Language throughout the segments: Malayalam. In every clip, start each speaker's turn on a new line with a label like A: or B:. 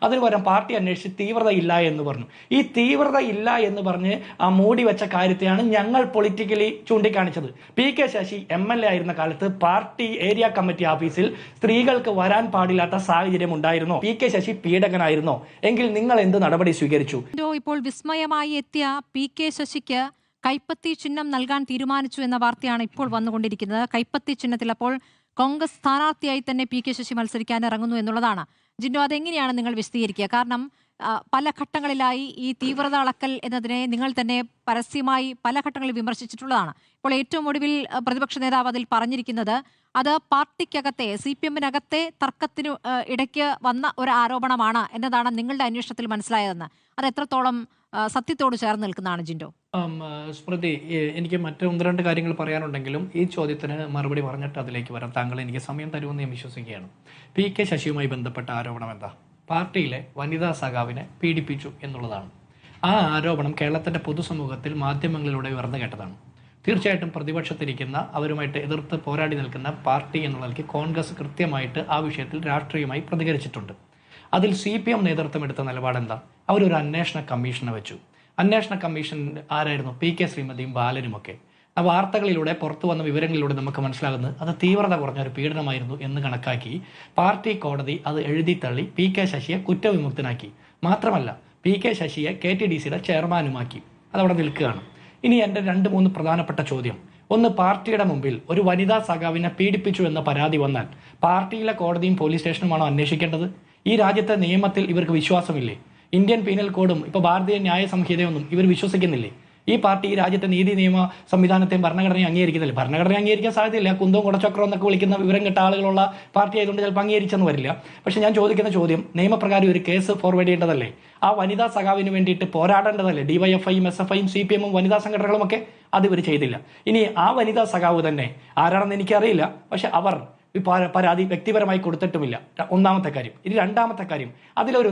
A: അതിന് പകരം പാർട്ടി അന്വേഷിച്ച് തീവ്രത ഇല്ല എന്ന് പറഞ്ഞു. ഈ തീവ്രത ഇല്ല എന്ന് പറഞ്ഞ് ആ മൂടി വെച്ച കാര്യത്തെയാണ് ഞങ്ങൾ പൊളിറ്റിക്കലി ചൂണ്ടിക്കാണിച്ചത്. പി കെ ശശി MLA ആയിരുന്ന കാലത്ത് പാർട്ടി ഏരിയ കമ്മിറ്റി ഓഫീസിൽ സ്ത്രീകൾക്ക് വരാൻ പാടില്ലാത്ത സാഹചര്യം ഉണ്ടായിരുന്നോ? പി കെ ശശി പീഡകനായിരുന്നോ? എങ്കിൽ നിങ്ങൾ എന്ത് നടപടി സ്വീകരിച്ചു?
B: ഇപ്പോൾ വിസ്മയമായി എത്തിയ പി കെ ശശിക്ക് കൈപ്പത്തി ചിഹ്നം നൽകാൻ തീരുമാനിച്ചു എന്ന വാർത്തയാണ് ഇപ്പോൾ വന്നുകൊണ്ടിരിക്കുന്നത്. കൈപ്പത്തി ചിഹ്നത്തിൽ അപ്പോൾ കോൺഗ്രസ് സ്ഥാനാർത്ഥിയായി തന്നെ പി കെ ശശി മത്സരിക്കാൻ ഇറങ്ങുന്നു എന്നുള്ളതാണ്. ജിൻഡോ, അതെങ്ങനെയാണ് നിങ്ങൾ വിശദീകരിക്കുക? കാരണം പല ഘട്ടങ്ങളിലായി ഈ തീവ്രത അളക്കൽ എന്നതിനെ നിങ്ങൾ തന്നെ പരസ്യമായി പല ഘട്ടങ്ങളിൽ വിമർശിച്ചിട്ടുള്ളതാണ്. ഇപ്പോൾ ഏറ്റവും ഒടുവിൽ പ്രതിപക്ഷ നേതാവ് അതിൽ പറഞ്ഞിരിക്കുന്നത് അത് പാർട്ടിക്കകത്തെ CPM-നകത്തെ തർക്കത്തിനു ഇടയ്ക്ക് വന്ന ഒരു ആരോപണമാണ് എന്നതാണ് നിങ്ങളുടെ അന്വേഷണത്തിൽ മനസ്സിലായതെന്ന്. അത് എത്രത്തോളം സത്യത്തോട് ചേർന്ന് നിൽക്കുന്നതാണ് ജിൻഡോ?
A: സ്മൃതി, എനിക്ക് മറ്റു 1-2 കാര്യങ്ങൾ പറയാനുണ്ടെങ്കിലും ഈ ചോദ്യത്തിന് മറുപടി പറഞ്ഞിട്ട് അതിലേക്ക് വരാം. താങ്കൾ എനിക്ക് സമയം തരുമെന്ന് ഞാൻ വിശ്വസിക്കുകയാണ്. പി കെ ശശിയുമായി ബന്ധപ്പെട്ട ആരോപണം എന്താ? പാർട്ടിയിലെ വനിതാ സഖാവിനെ പീഡിപ്പിച്ചു എന്നുള്ളതാണ്. ആ ആരോപണം കേരളത്തിന്റെ പൊതുസമൂഹത്തിൽ മാധ്യമങ്ങളിലൂടെ ഉയർന്നു കേട്ടതാണ്. തീർച്ചയായിട്ടും പ്രതിപക്ഷത്തിരിക്കുന്ന, അവരുമായിട്ട് എതിർത്ത് പോരാടി നിൽക്കുന്ന പാർട്ടി എന്നുള്ള നിലയ്ക്ക് കോൺഗ്രസ് കൃത്യമായിട്ട് ആ വിഷയത്തിൽ രാഷ്ട്രീയമായി പ്രതികരിച്ചിട്ടുണ്ട്. അതിൽ CPM നേതൃത്വം എടുത്ത നിലപാടെന്താ? അവരൊരു അന്വേഷണ കമ്മീഷനെ വെച്ചു. അന്വേഷണ കമ്മീഷൻ ആരായിരുന്നു? പി കെ ശ്രീമതിയും ബാലനുമൊക്കെ. ആ വാർത്തകളിലൂടെ പുറത്തു വന്ന വിവരങ്ങളിലൂടെ നമുക്ക് മനസ്സിലാകുന്നത് അത് തീവ്രത കുറഞ്ഞ ഒരു പീഡനമായിരുന്നു എന്ന് കണക്കാക്കി പാർട്ടി കോടതി അത് എഴുതി തള്ളി പി കെ ശശിയെ കുറ്റവിമുക്തനാക്കി. മാത്രമല്ല, പി കെ ശശിയെ KTDCയുടെ ചെയർമാനുമാക്കി. അതവിടെ നിൽക്കുകയാണ്. ഇനി എൻ്റെ 2-3 പ്രധാനപ്പെട്ട ചോദ്യം. ഒന്ന്, പാർട്ടിയുടെ മുമ്പിൽ ഒരു വനിതാ സഖാവിനെ പീഡിപ്പിച്ചു എന്ന പരാതി വന്നാൽ പാർട്ടിയിലെ കോടതിയും പോലീസ് സ്റ്റേഷനുമാണോ അന്വേഷിക്കേണ്ടത്? ഈ രാജ്യത്തെ നിയമത്തിൽ ഇവർക്ക് വിശ്വാസമില്ലേ? ഇന്ത്യൻ പീനൽ കോഡും ഇപ്പോൾ ഭാരതീയ ന്യായ സംഹിതയൊന്നും ഇവർ വിശ്വസിക്കുന്നില്ലേ? ഈ പാർട്ടി ഈ രാജ്യത്തെ നീതി നിയമ സംവിധാനത്തെയും ഭരണഘടനയും അംഗീകരിക്കുന്നില്ല. ഭരണഘടന അംഗീകരിക്കാൻ സാധ്യതയില്ല. കുന്തവും കുടച്ചക്രം എന്നൊക്കെ വിളിക്കുന്ന വിവരം കിട്ട ആളുകളുള്ള പാർട്ടി ആയതുകൊണ്ട് ചിലപ്പോൾ അംഗീകരിച്ചെന്ന് വരില്ല. പക്ഷെ ഞാൻ ചോദിക്കുന്ന ചോദ്യം, നിയമപ്രകാരം ഒരു കേസ് ഫോർവേഡ് ചെയ്യേണ്ടതല്ലേ? ആ വനിതാ സഖാവിന് വേണ്ടിയിട്ട് പോരാടേണ്ടതല്ലേ? DYFIയും SFIയും CPM-ഉം വനിതാ സംഘടനകളും ഒക്കെ അത് ഇവർ ചെയ്തില്ല. ഇനി ആ വനിതാ സഖാവ് തന്നെ ആരാണെന്ന് എനിക്കറിയില്ല, പക്ഷെ അവർ പരാതി വ്യക്തിപരമായി കൊടുത്തിട്ടുമില്ല. ഒന്നാമത്തെ കാര്യം. ഇനി രണ്ടാമത്തെ കാര്യം, അതിലൊരു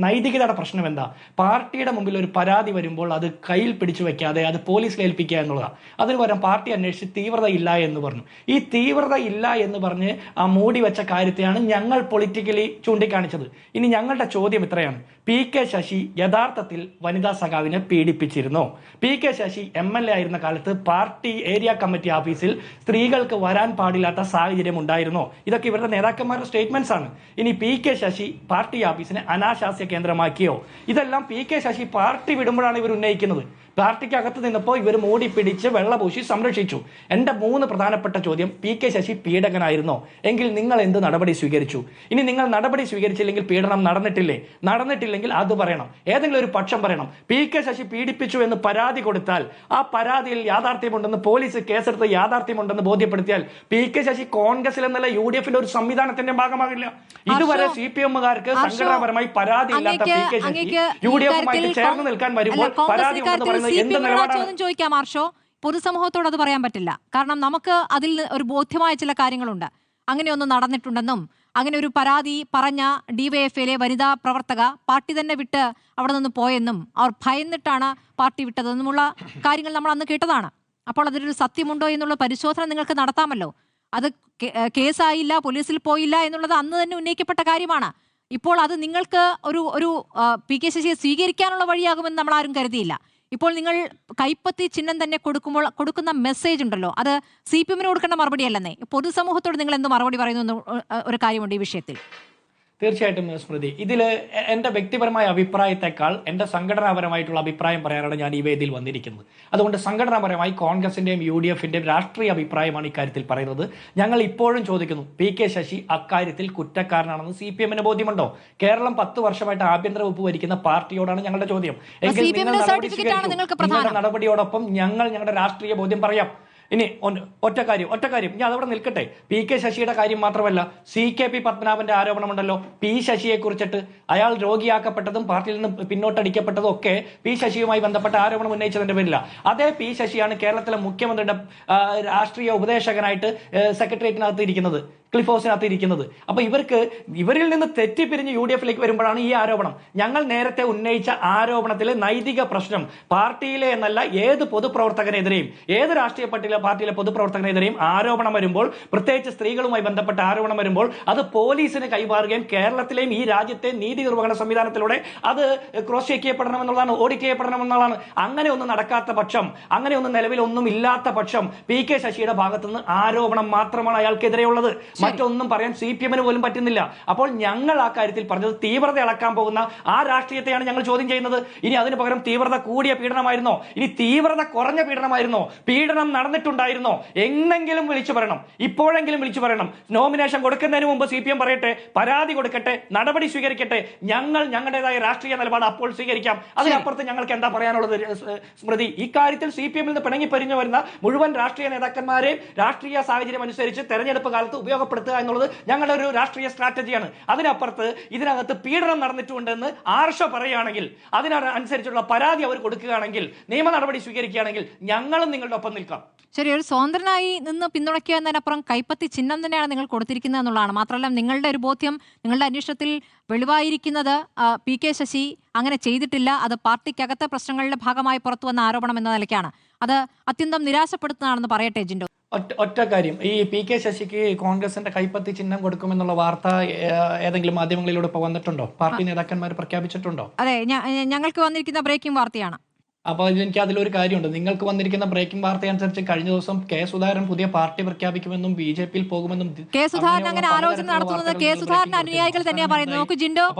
A: നൈതികതയുടെ പ്രശ്നം എന്താ? പാർട്ടിയുടെ മുമ്പിൽ ഒരു പരാതി വരുമ്പോൾ അത് കയ്യിൽ പിടിച്ചു വെക്കാതെ അത് പോലീസിൽ ഏൽപ്പിക്കുക എന്നുള്ളതാണ്. അതിന് പകരം പാർട്ടി അന്വേഷിച്ച് തീവ്രത ഇല്ല എന്ന് പറഞ്ഞു. ഈ തീവ്രത ഇല്ല എന്ന് പറഞ്ഞ് ആ മൂടി വെച്ച കാര്യത്തെയാണ് ഞങ്ങൾ പൊളിറ്റിക്കലി ചൂണ്ടിക്കാണിച്ചത്. ഇനി ഞങ്ങളുടെ ചോദ്യം ഇത്രയാണ്: പി കെ ശശി യഥാർത്ഥത്തിൽ വനിതാ സഖാവിനെ പീഡിപ്പിച്ചിരുന്നോ? പി കെ ശശി MLA ആയിരുന്ന കാലത്ത് പാർട്ടി ഏരിയ കമ്മിറ്റി ഓഫീസിൽ സ്ത്രീകൾക്ക് വരാൻ പാടില്ലാത്ത സാഹചര്യം ഉണ്ടായിരുന്നോ? ഇതൊക്കെ ഇവരുടെ നേതാക്കന്മാരുടെ സ്റ്റേറ്റ്മെന്റ്സ് ആണ്. ഇനി പി കെ ശശി പാർട്ടി ഓഫീസിനെ അനാശാസ്യ കേന്ദ്രമാക്കിയോ? ഇതെല്ലാം പി കെ ശശി പാർട്ടി വിടുമ്പോഴാണ് ഇവർ ഉന്നയിക്കുന്നത്. പാർട്ടിക്ക് അകത്ത് നിന്നപ്പോൾ ഇവർ മൂടി പിടിച്ച് വെള്ളപൂശി സംരക്ഷിച്ചു. എന്റെ 3 പ്രധാനപ്പെട്ട ചോദ്യം: പി കെ ശശി പീഡകനായിരുന്നോ? എങ്കിൽ നിങ്ങൾ എന്ത് നടപടി സ്വീകരിച്ചു? ഇനി നിങ്ങൾ നടപടി സ്വീകരിച്ചില്ലെങ്കിൽ പീഡനം നടന്നിട്ടില്ലെങ്കിൽ അത് പറയണം. ഏതെങ്കിലും ഒരു പക്ഷം പറയണം. പി കെ ശശി പീഡിപ്പിച്ചു എന്ന് പരാതി കൊടുത്താൽ ആ പരാതിയിൽ യാഥാർത്ഥ്യമുണ്ടെന്ന് പോലീസ് കേസെടുത്ത് യാഥാർത്ഥ്യമുണ്ടെന്ന് ബോധ്യപ്പെടുത്തിയാൽ പി കെ ശശി കോൺഗ്രസിൽ എന്നല്ല UDFന്റെ ഒരു സംവിധാനത്തിന്റെ ഭാഗമാകില്ല. ഇതുവരെ CPM-കാർക്ക് സംഘടനാപരമായി പരാതി ഇല്ലാത്ത പി കെ ശശി UDFുമായിട്ട് ചേർന്ന് നിൽക്കാൻ വരുമ്പോൾ പരാതി ഉണ്ടെന്ന് പറയുന്നത് എന്ത് നിലപാടാണ്?
B: ചോദിക്കാം ആർഷോ, പൊതുസമൂഹത്തോട് അത് പറയാൻ പറ്റില്ല. കാരണം നമുക്ക് അതിൽ ഒരു ബോധ്യമായ ചില കാര്യങ്ങളുണ്ട്. അങ്ങനെയൊന്നും നടന്നിട്ടുണ്ടെന്നും അങ്ങനെ ഒരു പരാതി പറഞ്ഞ DYFയിലെ വനിതാ പ്രവർത്തക പാർട്ടി തന്നെ വിട്ട് അവിടെ നിന്ന് പോയെന്നും അവർ ഭയന്നിട്ടാണ് പാർട്ടി വിട്ടതെന്നുമുള്ള കാര്യങ്ങൾ നമ്മൾ അന്ന് കേട്ടതാണ്. അപ്പോൾ അതിലൊരു സത്യമുണ്ടോ എന്നുള്ള പരിശോധന നിങ്ങൾക്ക് നടത്താമല്ലോ. അത് കേസായില്ല, പോലീസിൽ പോയില്ല എന്നുള്ളത് അന്ന് തന്നെ ഉന്നയിക്കപ്പെട്ട കാര്യമാണ്. ഇപ്പോൾ അത് നിങ്ങൾക്ക് ഒരു പി കെ ശശിയെ സ്വീകരിക്കാനുള്ള വഴിയാകുമെന്ന് നമ്മൾ ആരും കരുതിയില്ല. ഇപ്പോൾ നിങ്ങൾ കൈപ്പത്തി ചിഹ്നം തന്നെ കൊടുക്കുന്ന മെസ്സേജ് ഉണ്ടല്ലോ, അത് CPM-ന് കൊടുക്കേണ്ട മറുപടി അല്ലെന്നേ. പൊതുസമൂഹത്തോട് നിങ്ങൾ എന്ത് മറുപടി പറയുന്നു ഒരു കാര്യമുണ്ട് ഈ വിഷയത്തിൽ.
A: തീർച്ചയായിട്ടും സ്മൃതി, ഇതിൽ എൻ്റെ വ്യക്തിപരമായ അഭിപ്രായത്തെക്കാൾ എൻ്റെ സംഘടനാപരമായിട്ടുള്ള അഭിപ്രായം പറയാനാണ് ഞാൻ ഈ വേദിയിൽ വന്നിരിക്കുന്നത്. അതുകൊണ്ട് സംഘടനാപരമായി കോൺഗ്രസിന്റെയും UDFന്റെയും രാഷ്ട്രീയ അഭിപ്രായമാണ് ഇക്കാര്യത്തിൽ പറയുന്നത്. ഞങ്ങൾ ഇപ്പോഴും ചോദിക്കുന്നു, പി കെ ശശി അക്കാര്യത്തിൽ കുറ്റക്കാരനാണെന്ന് CPM-ന് ബോധ്യമുണ്ടോ? കേരളം 10 വർഷമായിട്ട് ആഭ്യന്തര വകുപ്പ് ഭരിക്കുന്ന പാർട്ടിയോടാണ് ഞങ്ങളുടെ ചോദ്യം. എങ്കിൽ നിങ്ങളുടെ നടപടിയോടൊപ്പം ഞങ്ങൾ ഞങ്ങളുടെ രാഷ്ട്രീയ ബോധ്യം പറയാം. ഇനി ഒറ്റ കാര്യം ഞാൻ അതവിടെ നിൽക്കട്ടെ. പി കെ ശശിയുടെ കാര്യം മാത്രമല്ല, CKP പത്മനാഭന്റെ ആരോപണമുണ്ടല്ലോ പി ശശിയെ കുറിച്ചിട്ട്. അയാൾ രോഗിയാക്കപ്പെട്ടതും പാർട്ടിയിൽ നിന്ന് പിന്നോട്ടടിക്കപ്പെട്ടതും ഒക്കെ പി ശശിയുമായി ബന്ധപ്പെട്ട ആരോപണം ഉന്നയിച്ചതിന്റെ പേരില്ല. അതേ പി ശശിയാണ് കേരളത്തിലെ മുഖ്യമന്ത്രിയുടെ രാഷ്ട്രീയ ഉപദേശകനായിട്ട് സെക്രട്ടേറിയറ്റിനകത്ത് ഇരിക്കുന്നത്. ക്ലിഫ് ഹൗസിനകത്ത് ഇരിക്കുന്നത്. അപ്പൊ ഇവരിൽ നിന്ന് തെറ്റിപ്പിരിഞ്ഞ് UDF-ലേക്ക് വരുമ്പോഴാണ് ഈ ആരോപണം. ഞങ്ങൾ നേരത്തെ ഉന്നയിച്ച ആരോപണത്തിലെ നൈതിക പ്രശ്നം പാർട്ടിയിലെ എന്നല്ല ഏത് പൊതുപ്രവർത്തകനെതിരെയും ഏത് രാഷ്ട്രീയ പാർട്ടിയിലെ പൊതുപ്രവർത്തകനെതിരെയും ആരോപണം വരുമ്പോൾ, പ്രത്യേകിച്ച് സ്ത്രീകളുമായി ബന്ധപ്പെട്ട ആരോപണം വരുമ്പോൾ അത് പോലീസിന് കൈമാറുകയും കേരളത്തിലെയും ഈ രാജ്യത്തെ നീതി നിർവഹണ സംവിധാനത്തിലൂടെ അത് ക്രോസ് ചെക്ക് ചെയ്യപ്പെടണമെന്നുള്ളതാണ്, ഓഡിറ്റ് ചെയ്യപ്പെടണമെന്നുള്ളതാണ്. അങ്ങനെ ഒന്നും നടക്കാത്ത പക്ഷം, അങ്ങനെ ഒന്നും നിലവിൽ ഒന്നും ഇല്ലാത്ത പക്ഷം PK ശശിയുടെ ഭാഗത്തുനിന്ന് ആരോപണം മാത്രമാണ് അയാൾക്കെതിരെയുള്ളത്. മറ്റൊന്നും പറയാൻ CPM-ന് പോലും പറ്റുന്നില്ല. അപ്പോൾ ഞങ്ങൾ ആ കാര്യത്തിൽ പറഞ്ഞത് തീവ്രത അളക്കാൻ പോകുന്ന ആ രാഷ്ട്രീയത്തെയാണ് ഞങ്ങൾ ചോദ്യം ചെയ്യുന്നത്. ഇനി അതിന് പകരം തീവ്രത കൂടിയ പീഡനമായിരുന്നോ, ഇനി തീവ്രത കുറഞ്ഞ പീഡനമായിരുന്നോ, പീഡനം നടന്നിട്ടുണ്ടായിരുന്നോ എന്നെങ്കിലും വിളിച്ചു പറയണം. ഇപ്പോഴെങ്കിലും വിളിച്ചു പറയണം. നോമിനേഷൻ കൊടുക്കുന്നതിന് മുമ്പ് CPM പറയട്ടെ, പരാതി കൊടുക്കട്ടെ, നടപടി സ്വീകരിക്കട്ടെ. ഞങ്ങൾ ഞങ്ങളുടേതായ രാഷ്ട്രീയ നിലപാട് അപ്പോൾ സ്വീകരിക്കാം. അതിനപ്പുറത്ത് ഞങ്ങൾക്ക് എന്താ പറയാനുള്ളത് സ്മൃതി? ഇക്കാര്യത്തിൽ CPM-ൽ നിന്ന് പിണങ്ങിപ്പരിഞ്ഞു വരുന്ന മുഴുവൻ രാഷ്ട്രീയ നേതാക്കന്മാരെയും രാഷ്ട്രീയ സാഹചര്യം അനുസരിച്ച് തെരഞ്ഞെടുപ്പ് കാലത്ത് ഉപയോഗപ്പെടുത്തുക എന്നുള്ളത് ഞങ്ങളുടെ ഒരു രാഷ്ട്രീയ സ്ട്രാറ്റജിയാണ്. അതിനപ്പുറത്ത് ഇതിനകത്ത് പീഡനം നടന്നിട്ടുണ്ടെന്ന് ആർഷ പറയുകയാണെങ്കിൽ, അതിനനുസരിച്ചുള്ള പരാതി അവർ കൊടുക്കുകയാണെങ്കിൽ, നിയമ നടപടി സ്വീകരിക്കുകയാണെങ്കിൽ ഞങ്ങളും നിങ്ങളുടെ ഒപ്പം നിൽക്കാം.
B: ശരി, ഒരു സ്വതന്ത്രനായി നിന്ന് പിന്തുണയ്ക്കുക എന്നതിനപ്പുറം കൈപ്പത്തി ചിഹ്നം തന്നെയാണ് നിങ്ങൾ കൊടുത്തിരിക്കുന്നത് എന്നുള്ളതാണ്. മാത്രമല്ല നിങ്ങളുടെ ഒരു ബോധ്യം, നിങ്ങളുടെ അന്വേഷണത്തിൽ വെളിവായിരിക്കുന്നത് PK ശശി അങ്ങനെ ചെയ്തിട്ടില്ല, അത് പാർട്ടിക്കകത്തെ പ്രശ്നങ്ങളുടെ ഭാഗമായി പുറത്തു വന്ന ആരോപണം എന്ന നിലയ്ക്കാണ്. അത് അത്യന്തം നിരാശപ്പെടുത്തുന്നതാണെന്ന് പറയട്ടെ ജിൻഡോ.
A: ഒറ്റ കാര്യം, ഈ PK ശശിക്ക് കോൺഗ്രസിന്റെ കൈപ്പത്തി ചിഹ്നം കൊടുക്കുമെന്നുള്ള വാർത്ത ഏതെങ്കിലും മാധ്യമങ്ങളിലൂടെ ഇപ്പോൾ വന്നിട്ടുണ്ടോ? പാർട്ടി നേതാക്കന്മാർ പ്രഖ്യാപിച്ചിട്ടുണ്ടോ?
B: അതെ, ഞങ്ങൾക്ക് വന്നിരിക്കുന്ന ബ്രേക്കിംഗ് വാർത്തയാണ്.
A: അപ്പോൾ എനിക്ക് അതിലൊരു കാര്യമുണ്ട്. നിങ്ങൾക്ക് വന്നിരിക്കുന്ന ബ്രേക്കിംഗ് വാർത്ത അനുസരിച്ച് കഴിഞ്ഞ ദിവസം K സുധാകരൻ പുതിയ പാർട്ടി പ്രഖ്യാപിക്കുമെന്നും BJP-യിൽ പോകുമെന്നും
B: K സുധാകരൻ അങ്ങനെ ആലോചന നടത്തുന്നത് K സുധാകരൻ അനുയായികൾ തന്നെയാ പറയുന്നത്. നോക്കൂ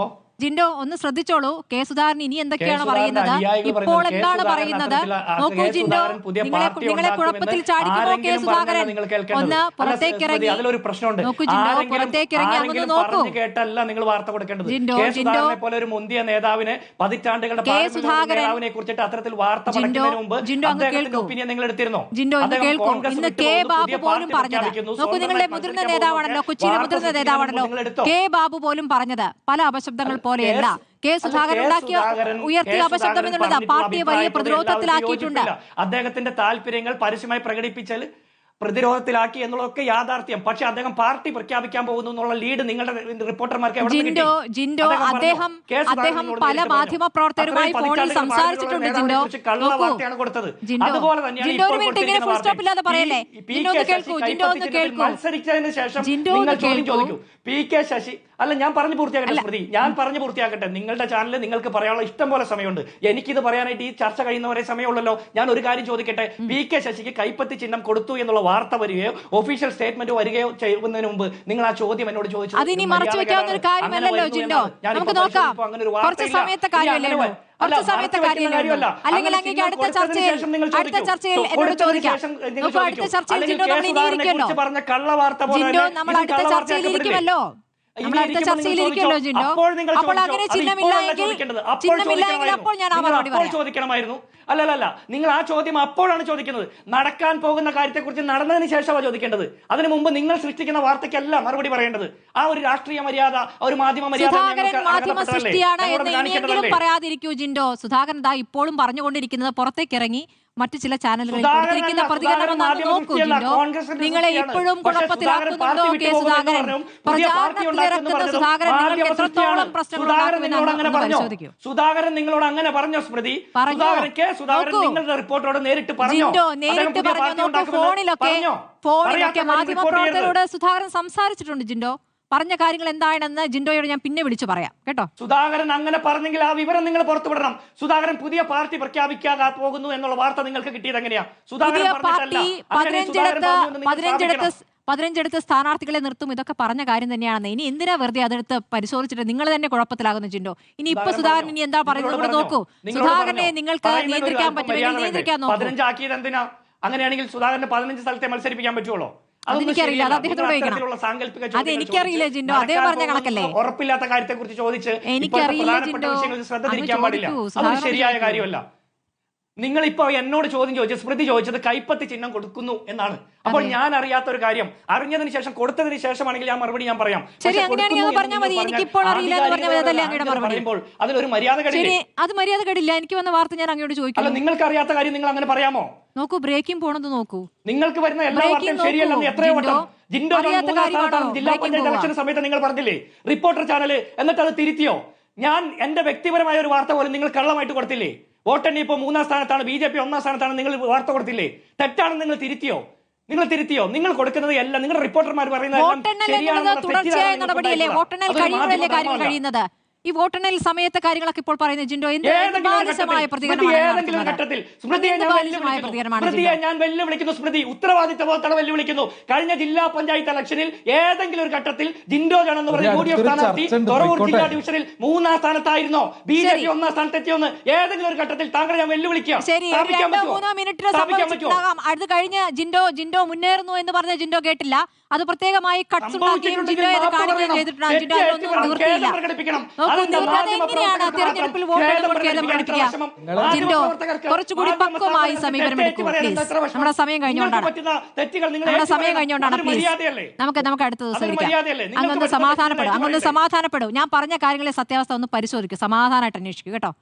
B: ജിൻഡോ ഒന്ന് ശ്രദ്ധിച്ചോളൂ. K സുധാകരൻ ഇനി എന്തൊക്കെയാണ് പറയുന്നത്, ഇപ്പോൾ എന്താണ് പറയുന്നത്? നോക്കൂ ജിൻഡോ, നിങ്ങളെ കുഴപ്പത്തിൽ ചാടിക്കുമോ K സുധാകരൻ? ഒന്ന് പുറത്തേക്ക് ഇറങ്ങി നോക്കൂ ജിൻഡോ, പുറത്തേക്ക് ഇറങ്ങി അങ്ങ് നോക്കൂ.
A: കേട്ടല്ല നിങ്ങൾ വാർത്ത കൊടുക്കേണ്ടത്.
B: ജിൻഡോ
A: പോലെ ഒരു മുന്തിയ നേതാവിനെ, പതിറ്റാണ്ടുകളുടെ നേതാവിനെ കുറിച്ചിട്ട് അത്തരത്തിൽ വാർത്ത പറയുന്നതിന് മുമ്പ് അദ്ദേഹത്തിന്റെ ഒപ്പീനിയൻ നിങ്ങൾ എടുത്തിരുന്നോ?
B: ജിൻഡോ ഇന്ന് കേൾക്കൂ. ഇന്ന് K ബാബു പോലും പറഞ്ഞത്, നോക്കൂ നിങ്ങളുടെ മുതിർന്ന നേതാവാണല്ലോ, കൊച്ചിയിലെ മുതിർന്ന നേതാവാണല്ലോ, K ബാബു പോലും പറഞ്ഞത് പല അപശബ്ദങ്ങൾ പോലെയല്ല. K സുധാകരൻ ഉയർത്തിയ അപശബ്ദം എന്നുള്ളത് പാർട്ടിയെ വലിയ പ്രതിരോധത്തിലാക്കിയിട്ടുണ്ട്.
A: അദ്ദേഹത്തിന്റെ താല്പര്യങ്ങൾ പരസ്യമായി പ്രകടിപ്പിച്ചാൽ പ്രതിരോധത്തിലാക്കി എന്നുള്ളതൊക്കെ യാഥാർത്ഥ്യം. പക്ഷെ അദ്ദേഹം പാർട്ടി പ്രഖ്യാപിക്കാൻ പോകുന്നു എന്നുള്ള ലീഡ് നിങ്ങളുടെ റിപ്പോർട്ടർമാർക്ക്
B: ജിൻഡോ അദ്ദേഹം പല മാധ്യമ പ്രവർത്തകരുമായി ഫോണിൽ സംസാരിച്ചിട്ടുണ്ട്.
A: കള്ളവാർത്തയാണ് കൊടുത്തത്. അതുപോലെ മത്സരിച്ചതിന് ശേഷം നിങ്ങൾ ചോദ്യം ചോദിക്കൂ. PK ശശി അല്ല, ഞാൻ പറഞ്ഞു പൂർത്തിയാക്കട്ടെ സ്മൃതി, ഞാൻ പറഞ്ഞു പൂർത്തിയാക്കട്ടെ. നിങ്ങളുടെ ചാനലിൽ നിങ്ങൾക്ക് പറയാനുള്ള ഇഷ്ടം പോലെ സമയമുണ്ട്. എനിക്കിത് പറയാനായിട്ട് ഈ ചർച്ച കഴിയുന്നവരെ സമയമുള്ളല്ലോ. ഞാൻ ഒരു കാര്യം ചോദിക്കട്ടെ, PK ശശിക്ക് കൈപ്പത്തി ചിഹ്നം കൊടുത്തു എന്നുള്ള വാർത്ത വരികയോ ഒഫീഷ്യൽ സ്റ്റേറ്റ്മെന്റ് വരികയോ ചെയ്യുന്നതിന് മുമ്പ് നിങ്ങൾ ആ ചോദ്യം എന്നോട് ചോദിച്ചു.
B: അതിനി മറച്ചു വെക്കാവുന്ന ഒരു കാര്യമല്ലല്ലോ ജിൻഡോ, നമുക്ക് നോക്കാം. കുറച്ച് സമയത്തെ കാര്യമല്ലേ, കുറച്ച് സമയത്തെ കാര്യമല്ല. അല്ലെങ്കിൽ അങ്ങേക്ക് അടുത്ത ചർച്ചയിൽ എന്നോട് ചോദിക്കാം. അടുത്ത ചർച്ചയിൽ ജിൻഡോ നമ്മൾ ഇരിക്കുമല്ലോ, ജിൻഡോ നമ്മൾ അടുത്ത ചർച്ചയിൽ ഇരിക്കുമല്ലോ, അടുത്ത ചർച്ചയിലിരിക്കുമല്ലോ ജിൻഡോ. അപ്പോൾ അങ്ങനെ ചിഹ്നമില്ല എങ്കിൽ അപ്പോൾ ഞാൻ ആ മറുപടി
A: ചോദിക്കണമായിരുന്നു. അല്ലല്ല, നിങ്ങൾ ആ ചോദ്യം അപ്പോഴാണ് ചോദിക്കുന്നത്. നടക്കാൻ പോകുന്ന കാര്യത്തെക്കുറിച്ച് നടന്നതിന് ശേഷമാണ് ചോദിക്കേണ്ടത്. അതിനു മുമ്പ് നിങ്ങൾ സൃഷ്ടിക്കുന്ന വാർത്തയ്ക്കല്ല മറുപടി പറയേണ്ടത്. ആ ഒരു രാഷ്ട്രീയ മര്യാദ, ഒരു മാധ്യമ മര്യാദ
B: മാധ്യമ സൃഷ്ടിയാണ് എന്ന് ഇനിയെങ്കിലും പറയാതിരിക്കൂ ജിൻഡോ. സുധാകരൻ ദാ ഇപ്പോഴും പറഞ്ഞുകൊണ്ടിരിക്കുന്നത് പുറത്തേക്ക് ഇറങ്ങി മറ്റു ചില ചാനലുകളിൽ കൊടുത്തിരിക്കുന്ന പ്രതികരണം നോക്കൂ ജിൻഡോ. നിങ്ങളെ ഇപ്പോഴും കുഴപ്പത്തിലാക്കുന്നുണ്ടോ K സുധാകരൻ? പ്രചാരണത്തിലിറക്കുന്ന സുധാകരൻ നിങ്ങൾക്ക് എത്രത്തോളം പ്രശ്നങ്ങൾ ഉണ്ടാക്കുമെന്ന് പരിശോധിക്കൂ.
A: സുധാകരൻ നിങ്ങളോട് അങ്ങനെ പറഞ്ഞോ സ്മൃതി? നിങ്ങളുടെ റിപ്പോർട്ടറോട് നേരിട്ട് പറഞ്ഞോ?
B: ജിൻഡോ നേരിട്ട് പറഞ്ഞു. നോക്കൂ, ഫോണിലൊക്കെ മാധ്യമ പ്രവർത്തകരോട് സുധാകരൻ സംസാരിച്ചിട്ടുണ്ട്. ജിൻഡോ പറഞ്ഞ കാര്യങ്ങൾ എന്താണെന്ന് ജിൻഡോയോട് ഞാൻ പിന്നെ വിളിച്ചു പറയാം കേട്ടോ.
A: സുധാകരൻ അങ്ങനെ പറഞ്ഞെങ്കിൽ ആ വിവരം നിങ്ങൾ പുറത്തുവിടണം. സുധാകരൻ പുതിയ പാർട്ടി പ്രഖ്യാപിക്കാതെ പോകുന്നു എന്നുള്ള വാർത്ത നിങ്ങൾക്ക് കിട്ടിയത് എങ്ങനെയാ?
B: പുതിയ പാർട്ടി 15 സ്ഥാനാർത്ഥികളെ നിർത്തും, ഇതൊക്കെ പറഞ്ഞ കാര്യം തന്നെയാണെന്ന്. ഇനി എന്തിനാ വെറുതെ അതെടുത്ത് പരിശോധിച്ചിട്ട് നിങ്ങൾ തന്നെ കുഴപ്പത്തിലാകുന്നു ജിൻഡോ. ഇനി ഇപ്പൊ സുധാകരൻ ഇനി എന്താ പറയുന്നത് നോക്കൂ. സുധാകരനെ നിങ്ങൾക്ക് നിയന്ത്രിക്കാൻ പറ്റുമെങ്കിൽ നിയന്ത്രിക്കാൻ നോക്കൂ.
A: 15 ആക്കിയത് എന്തിനാ? അങ്ങനെയാണെങ്കിൽ സുധാകരനെ 15 സ്ഥലത്തെ മത്സരിപ്പിക്കാൻ പറ്റുള്ളൂ.
B: അതെനിക്കറിയില്ല, അത് അദ്ദേഹത്തോട് ചോദിക്കണം. അത് എനിക്കറിയില്ല ജിൻഡോ, അതേ പറഞ്ഞ കണക്കല്ലേ.
A: ഉറപ്പില്ലാത്ത കാര്യത്തെ കുറിച്ച് ചോദിച്ച്
B: എനിക്കറിയില്ല ജിൻഡോ,
A: ശ്രദ്ധ തിരിക്കാൻ പാടില്ല. അത് ശരിയായ കാര്യമല്ല.
C: നിങ്ങൾ ഇപ്പൊ എന്നോട് ചോദ്യം ചോദിച്ചത്, സ്മൃതി ചോദിച്ചത് കൈപ്പത്തി ചിഹ്നം കൊടുക്കുന്നു എന്നാണ്. അപ്പോൾ ഞാൻ അറിയാത്ത ഒരു കാര്യം അറിഞ്ഞതിന് ശേഷം കൊടുത്തതിന് ശേഷമാണെങ്കിൽ ഞാൻ മറുപടി ഞാൻ പറയാം.
B: ശരി, അങ്ങനെയാണെങ്കിൽ അത് പറഞ്ഞാൽ മതി. എനിക്കിപ്പോൾ അറിയില്ല എന്ന് പറഞ്ഞാൽ അതല്ലേ അങ്ങയുടെ മറുപടി.
C: പറയുമ്പോൾ അതിലൊരു മര്യാദ
B: ശരി, അത് മര്യാദ കേടില്ല. എനിക്ക് വന്ന വാർത്ത ഞാൻ അങ്ങോട്ട്
C: അല്ല,
B: ചോദിക്കുന്നു.
C: നിങ്ങൾക്ക് അറിയാത്ത കാര്യം നിങ്ങൾ അങ്ങനെ പറയാമോ?
B: നോക്കൂ, ബ്രേക്കിംഗ് പോണെന്ന് നോക്കൂ.
C: നിങ്ങൾക്ക് വരുന്ന എല്ലാ വാർത്തയും ശരിയല്ലെന്ന് എത്രയോ വട്ടം ജിൻഡോ ജില്ലാ പഞ്ചായത്ത് ഇലക്ഷൻ സമയത്ത് നിങ്ങൾ പറഞ്ഞില്ലേ, റിപ്പോർട്ടർ ചാനല്, എന്നിട്ട് അത് തിരുത്തിയോ? ഞാൻ എന്റെ വ്യക്തിപരമായ ഒരു വാർത്ത പോലും നിങ്ങൾ കള്ളമായിട്ട് കൊടുത്തില്ലേ? വോട്ടെണ്ണി ഇപ്പോൾ 3-ാം സ്ഥാനത്താണ്, BJP 1-ാം സ്ഥാനത്താണ്, നിങ്ങൾ വാർത്ത കൊടുത്തില്ലേ? തെറ്റാണെന്ന് നിങ്ങൾ തിരുത്തിയോ? നിങ്ങൾ കൊടുക്കുന്നത് എല്ലാം നിങ്ങളുടെ റിപ്പോർട്ടർമാർ
B: വോട്ടെണ്ണൽ തുടർച്ചയായ നടപടിയല്ലേ? വോട്ടെണ്ണൽ കഴിയുമ്പോഴല്ലേ കാര്യങ്ങൾ കഴിയുന്നത്? ഈ വോട്ടെണ്ണൽ സമയത്തെ കാര്യങ്ങളൊക്കെ ഇപ്പോൾ പറയുന്നത് ജിൻഡോ ബാലിശമായ
C: ഞാൻ വെല്ലുവിളിക്കുന്നു. സ്മൃതി ഉത്തരവാദിത്തബോധത്തോടെ വെല്ലുവിളിക്കുന്നു. കഴിഞ്ഞ ജില്ലാ പഞ്ചായത്ത് ഇലക്ഷനിൽ ഏതെങ്കിലും ഒരു ഘട്ടത്തിൽ ജിൻഡോ ജോൺ എന്ന് പറയുന്ന UDF സ്ഥാനാർത്ഥി തുറവൂർ ജില്ലാ ഡിവിഷനിൽ 3-ാം സ്ഥാനത്തായിരുന്നോ, BJP 1-ാം സ്ഥാനത്തെത്തിയോന്ന് ഏതെങ്കിലും ഒരു ഘട്ടത്തിൽ താങ്കൾ ഞാൻ വെല്ലുവിളിക്കാം.
B: ശരി, 2-3 മിനിറ്റിന് സംഭവിച്ചിട്ടുണ്ടാകാം. അത് കഴിഞ്ഞ് ജിൻഡോ മുന്നേറുന്നു എന്ന് പറഞ്ഞ ജിൻഡോ കേട്ടില്ല. അത് പ്രത്യേകമായി കട്ട്സ് ഉണ്ടാക്കുകയും ജിൻഡോ എന്ന് കാണിക്കുകയും ചെയ്തിട്ടുണ്ട്. ജിൻഡോ അതിനൊന്നും നിവൃത്തിയില്ല. എങ്ങനെയാണ് തെരഞ്ഞെടുപ്പിൽ വോട്ടെടുപ്പ് ഖേദം പ്രകടിപ്പിക്കുക? ജിൻഡോ കുറച്ചുകൂടി പക്വമായി സമീപനം എടുക്കൂ പ്ലീസ്. നമ്മുടെ സമയം കഴിഞ്ഞുകൊണ്ടാണ് പ്ലീസ്. നമുക്ക് അടുത്ത ദിവസം വിളിക്കാം. അങ്ങൊന്ന് സമാധാനപ്പെടും. ഞാൻ പറഞ്ഞ കാര്യങ്ങളെ സത്യാവസ്ഥ ഒന്ന് പരിശോധിക്കും. സമാധാനമായിട്ട് അന്വേഷിക്കും കേട്ടോ.